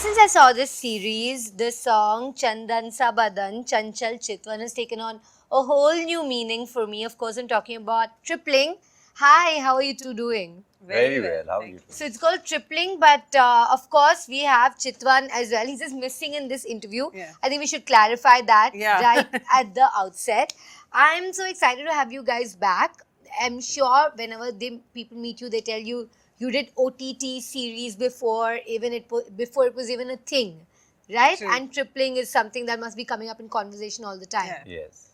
since I saw this series, the song Chandan Sa Badan, Chanchal Chitwan has taken on a whole new meaning for me. Of course, I'm talking about tripling. Hi, how are you two doing? Very well. How are you? So it's called tripling, but of course we have Chitwan as well. He's just missing in this interview. Yeah. I think we should clarify that Yeah. right at the outset. I'm so excited to have you guys back. I'm sure whenever people meet you, they tell you you did OTT series before before it was even a thing, right? True. And tripling is something that must be coming up in conversation all the time. Yeah. Yes.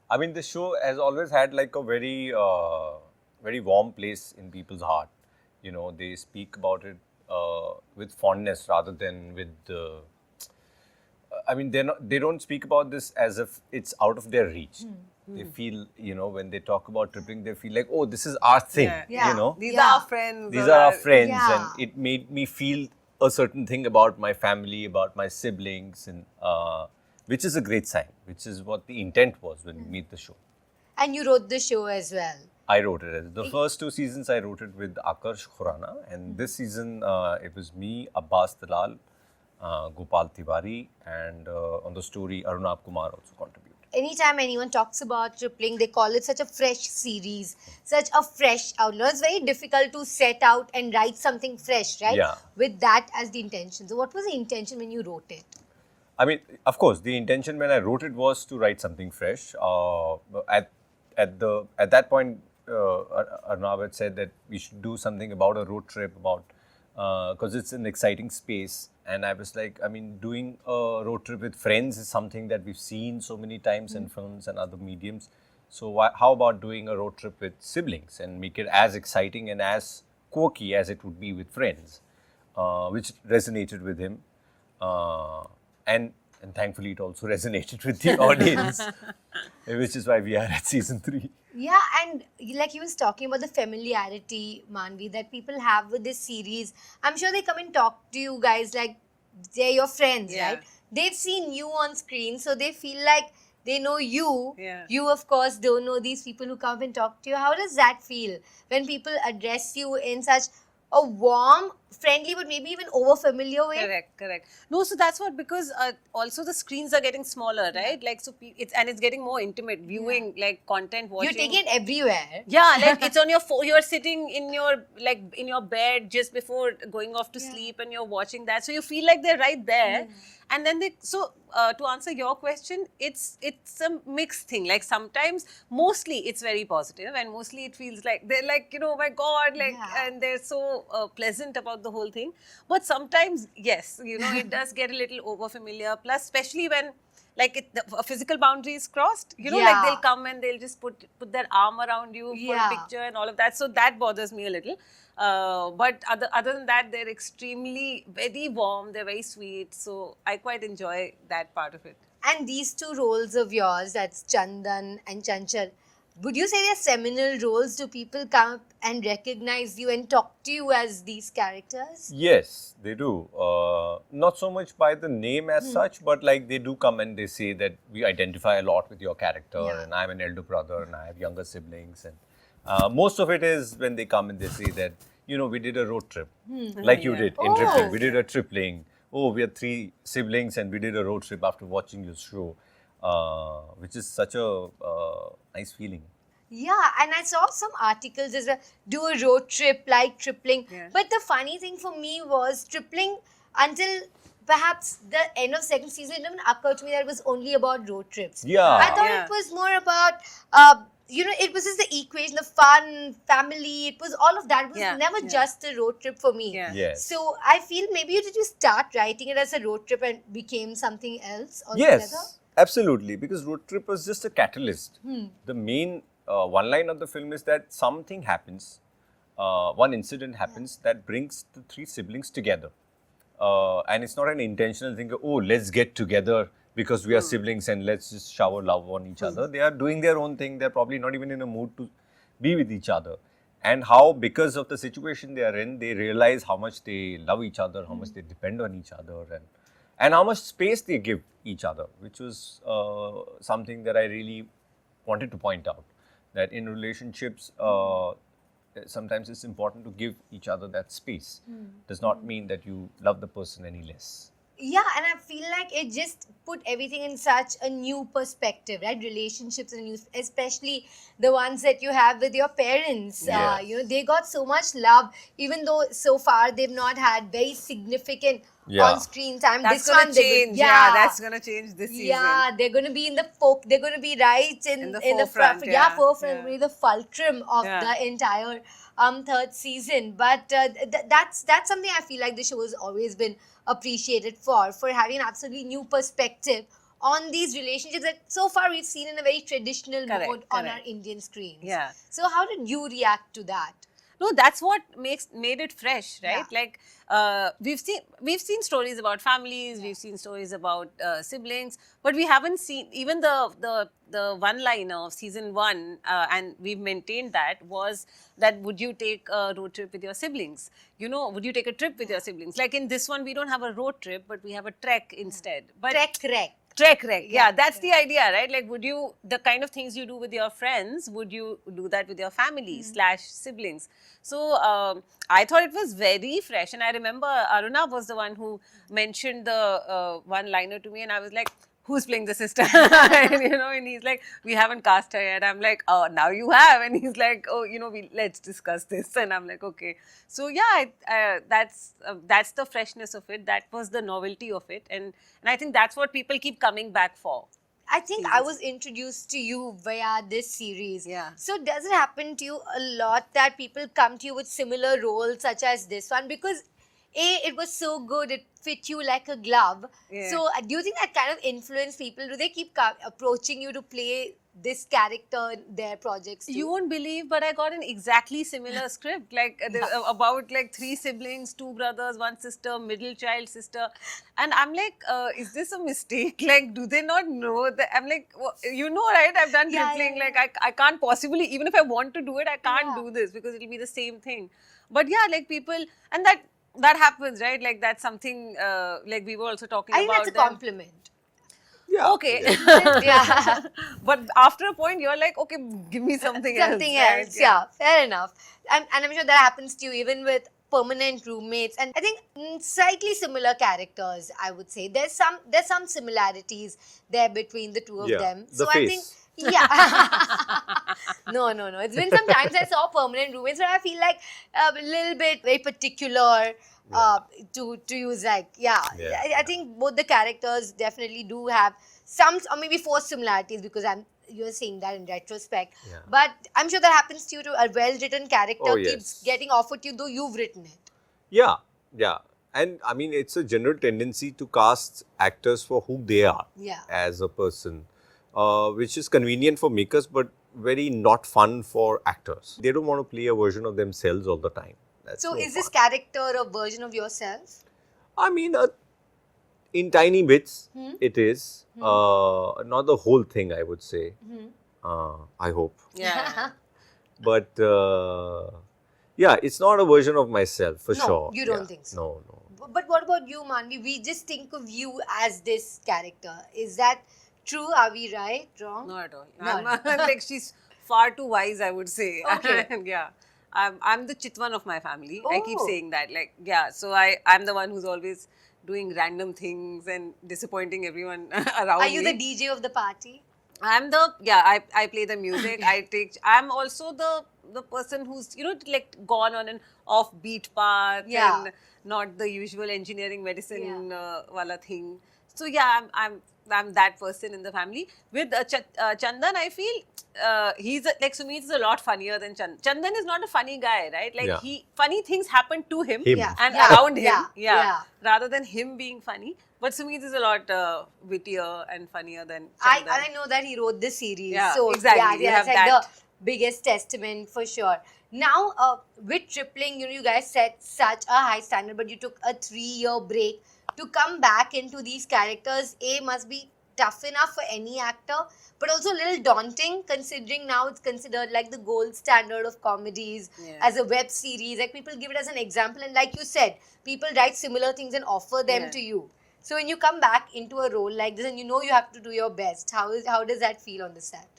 I mean, the show has always had like a very, very warm place in people's heart. You know, they speak about it with fondness rather than with. I mean, they don't speak about this as if it's out of their reach. They feel, you know, when they talk about tripling, they feel like, oh, this is our thing. Yeah. You know, These Yeah. are our friends. these or are our friends, Yeah. and it made me feel a certain thing about my family, about my siblings, and which is a great sign, which is what the intent was when we meet the show. And you wrote the show as well. I wrote it. The first two seasons I wrote it with Akarsh Khurana, and this season it was me, Abbas Dalal, Gopal Tiwari, and on the story Arunab Kumar also contributed. Anytime anyone talks about tripling, they call it such a fresh series, such a fresh outlook. It's very difficult to set out and write something fresh, right? Yeah. With that as the intention. So, what was the intention when you wrote it? I mean, of course, the intention when I wrote it was to write something fresh. At that point, Arnav had said that we should do something about a road trip, about because it's an exciting space. And I was like, I mean, doing a road trip with friends is something that we've seen so many times in films and other mediums. So how about doing a road trip with siblings and make it as exciting and as quirky as it would be with friends, which resonated with him. And thankfully it also resonated with the audience, which is why we are at season 3. Yeah, and like he was talking about the familiarity, Maanvi, that people have with this series. I'm sure they come and talk to you guys like they're your friends, Yeah. right? They've seen you on screen, so they feel like they know you. Yeah. You, of course, don't know these people who come and talk to you. How does that feel when people address you in such a warm, friendly, but maybe even over-familiar way? Correct. No, so that's what, because also the screens are getting smaller, right? Like, so it's getting more intimate viewing, like content watching. You're taking it everywhere. Yeah, like it's on your phone. You're sitting in your bed just before going off to sleep, and you're watching that. So you feel like they're right there. And then to answer your question, it's a mixed thing. Like sometimes, mostly it's very positive, and mostly it feels like they're like, you know, oh my God, like, and they're so pleasant about the whole thing. But sometimes, yes, you know, it does get a little over familiar. Plus, especially when like a physical boundary is crossed, you know, like they'll come and they'll just put their arm around you for a picture and all of that. So that bothers me a little. But other than that, they're extremely very warm. They're very sweet. So I quite enjoy that part of it. And these two roles of yours, that's Chandan and Chanchal, would you say they're seminal roles? Do people come up and recognize you and talk to you as these characters? Yes, they do. Not so much by the name as such, but like they do come and they say that we identify a lot with your character, and I'm an elder brother and I have younger siblings. And most of it is when they come and they say that, you know, we did a road trip, like you did in tripling. We did a tripling. Oh, we are 3 siblings and we did a road trip after watching your show, which is such a nice feeling. Yeah, and I saw some articles as well, do a road trip like tripling. Yeah. But the funny thing for me was tripling until perhaps the end of second season, it didn't occur to me that it was only about road trips. Yeah. I thought Yeah. it was more about, you know, it was just the equation, the fun, family, it was all of that. It was never just a road trip for me. Yeah. Yes. So I feel maybe did you start writing it as a road trip and became something else altogether? Yes, absolutely. Because road trip was just a catalyst. The main one line of the film is that something happens, one incident happens that brings the 3 siblings together. And it's not an intentional thing, oh, let's get together because we are siblings and let's just shower love on each other. They are doing their own thing. They're probably not even in a mood to be with each other. And how, because of the situation they are in, they realize how much they love each other, how much they depend on each other, and how much space they give each other, which was something that I really wanted to point out. That in relationships, sometimes it's important to give each other that space. Does not mean that you love the person any less. Yeah, and I feel like it just put everything in such a new perspective, right? Relationships and new, especially the ones that you have with your parents. Yeah. They got so much love, even though so far they've not had very significant Yeah. on-screen time. That's this gonna one, they change. Yeah, that's gonna change this season. Yeah, they're going to be in the they're going to be right in the the forefront, front. yeah, Forefront, yeah. really the fulcrum of Yeah. the entire third season. But that's something I feel like the show has always been appreciated for having an absolutely new perspective on these relationships that so far we've seen in a very traditional Correct, mode on our correct. Indian screens. Yeah. So how did you react to that? No, that's what made it fresh, right? Yeah. Like we've seen stories about families, we've seen stories about siblings, but we haven't seen even the one liner of season 1, and we've maintained that was that would you take a road trip with your siblings? Would you take a trip with your siblings? Like in this one, we don't have a road trip, but we have a trek instead. But Trek wreck. Yeah, that's the idea, right? Like, the kind of things you do with your friends, would you do that with your family / siblings? So, I thought it was very fresh. And I remember Aruna was the one who mentioned the one-liner to me, and I was like, who's playing the sister? And he's like, we haven't cast her yet. I'm like, oh, now you have. And he's like, oh, let's discuss this. And I'm like, okay. So yeah, that's the freshness of it. That was the novelty of it. And I think that's what people keep coming back for. I think I was introduced to you via this series. Yeah. So does it happen to you a lot that people come to you with similar roles such as this one? Because it was so good, it fit you like a glove. Yeah. So do you think that kind of influenced people? Do they keep approaching you to play this character in their projects too? You won't believe, but I got an exactly similar script, like about like 3 siblings, 2 brothers, 1 sister, middle child sister, and I'm like, is this a mistake? Like, do they not know that? I'm like, well, right? I've done tripling. Like, I can't possibly, even if I want to do it, I can't do this because it'll be the same thing. But yeah, like people, and that happens, right? Like that's something like we were also talking I about. think that's a compliment. Yeah. Okay. Yeah. But after a point, you're like, okay, give me something else. Something right? else, yeah. Fair enough. And I'm sure that happens to you even with permanent roommates. And I think slightly similar characters, I would say. There's some similarities there between the two of them. The So face. I think, yeah. No. It's been some times I saw permanent roommates, but I feel like a little bit very particular to use I think both the characters definitely do have some or maybe 4 similarities because you're saying that in retrospect. Yeah. But I'm sure that happens to you too. A well-written character Oh, keeps yes. getting offered to you though you've written it. Yeah. And I mean, it's a general tendency to cast actors for who they are as a person, which is convenient for makers, but very not fun for actors. They don't want to play a version of themselves all the time. That's So no is this fun. character a version of yourself? I mean, in tiny bits, it is. Not the whole thing, I would say. I hope. Yeah. But yeah, it's not a version of myself for No, sure. you don't Yeah. think so? No. But what about you, Maanvi? We just think of you as this character. Is that true? Are we right? Wrong? Not at all. Not. Like she's far too wise, I would say. Okay. Yeah. I'm the chitwan of my family. I keep Oh. saying that. Like, yeah. So I'm the one who's always doing random things and disappointing everyone around Are you me. the DJ of the party? I play the music. I'm also the person who's, like gone on an offbeat path Yeah. and not the usual engineering medicine wala thing. So yeah, I'm that person in the family. With Chandan, I feel like Sumeet is a lot funnier than Chandan. Chandan is not a funny guy, right? Like Yeah. funny things happen to him, Him. Yeah. and Yeah. around him, Yeah. rather than him being funny. But Sumeet is a lot wittier and funnier than I Chandan. know that he wrote this series. Yeah, so exactly. You that's have like that. the biggest testament for sure. Now, with tripling, you guys set such a high standard, but you took a 3-year break to come back into these characters. Must be tough enough for any actor, but also a little daunting considering now it's considered like the gold standard of comedies as a web series. Like people give it as an example, and like you said, people write similar things and offer them to you. So when you come back into a role like this and you have to do your best, how does that feel on the set?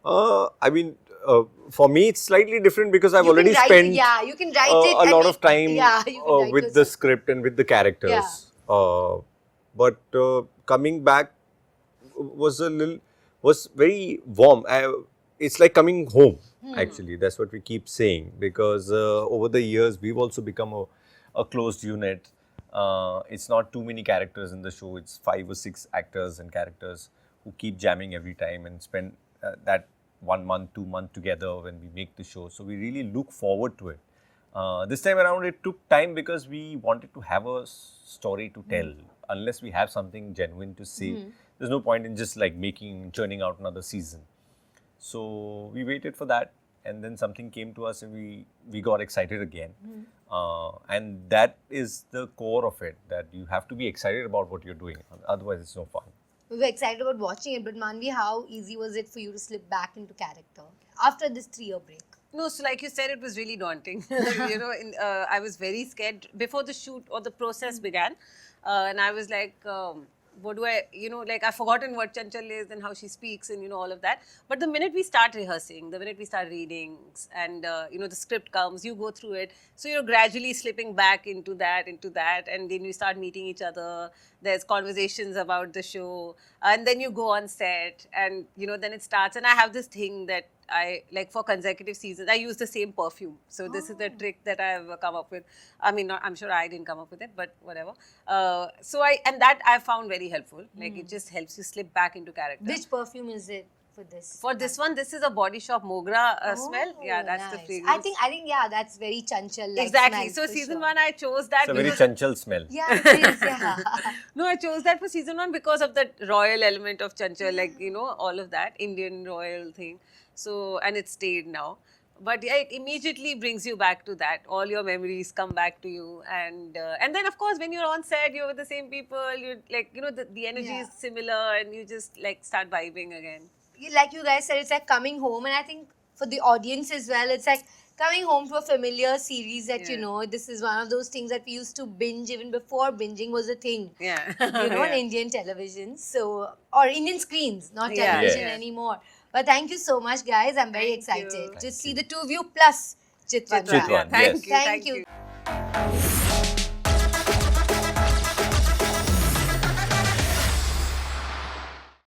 I mean, for me, it's slightly different because I've You can already write spent it, yeah, you can write it a and lot make- of time yeah, you can write with the yourself. script and with the characters. But coming back was very warm. It's like coming home. Actually, that's what we keep saying, because over the years we've also become a closed unit. It's not too many characters in the show. It's 5 or 6 actors and characters who keep jamming every time and spend that 1 month, 2 months together when we make the show. So we really look forward to it. This time around, it took time because we wanted to have a story to tell. Unless we have something genuine to say, there's no point in just like churning out another season. So we waited for that, and then something came to us, and we got excited again. And that is the core of it, that you have to be excited about what you're doing. Otherwise, it's no fun. We were excited about watching it, but Maanvi, how easy was it for you to slip back into character after this 3-year break? No, so like you said, it was really daunting. I was very scared before the shoot or the process began. And I was like, what do I, like I've forgotten what Chanchal is and how she speaks and, all of that. But the minute we start rehearsing, the minute we start reading and, the script comes, you go through it. So you're gradually slipping back into that. And then you start meeting each other. There's conversations about the show. And then you go on set and, then it starts. And I have this thing that I like for consecutive seasons, I use the same perfume. So this is the trick that I've come up with. I mean, I'm sure I didn't come up with it, but whatever. And that I found very helpful. Like it just helps you slip back into character. Which perfume is it for this? For this one, this is a Body Shop Mogra smell. Yeah, that's the Nice. fragrance. I think, yeah, that's very Chanchal. Exactly. So season 1, I chose that. It's a very because- chanchal smell. Yeah, it is, yeah. No, I chose that for season 1 because of that royal element of Chanchal, like, all of that Indian royal thing. So, and it stayed now. But yeah, it immediately brings you back to that. All your memories come back to you. And then, of course, when you're on set, you're with the same people, you like, the energy Yeah. is similar and you just like start vibing again. Like you guys said, it's like coming home, and I think for the audience as well, it's like coming home to a familiar series that Yeah. this is one of those things that we used to binge even before binging was a thing. Yeah. On Yeah. Indian television, or Indian screens, not Yeah. television Yeah. anymore. But thank you so much, guys. I'm very Thank you. excited to Thank see you. the two of you plus Chitwan. Chitwan, Thank yes. you. Thank Thank you. you.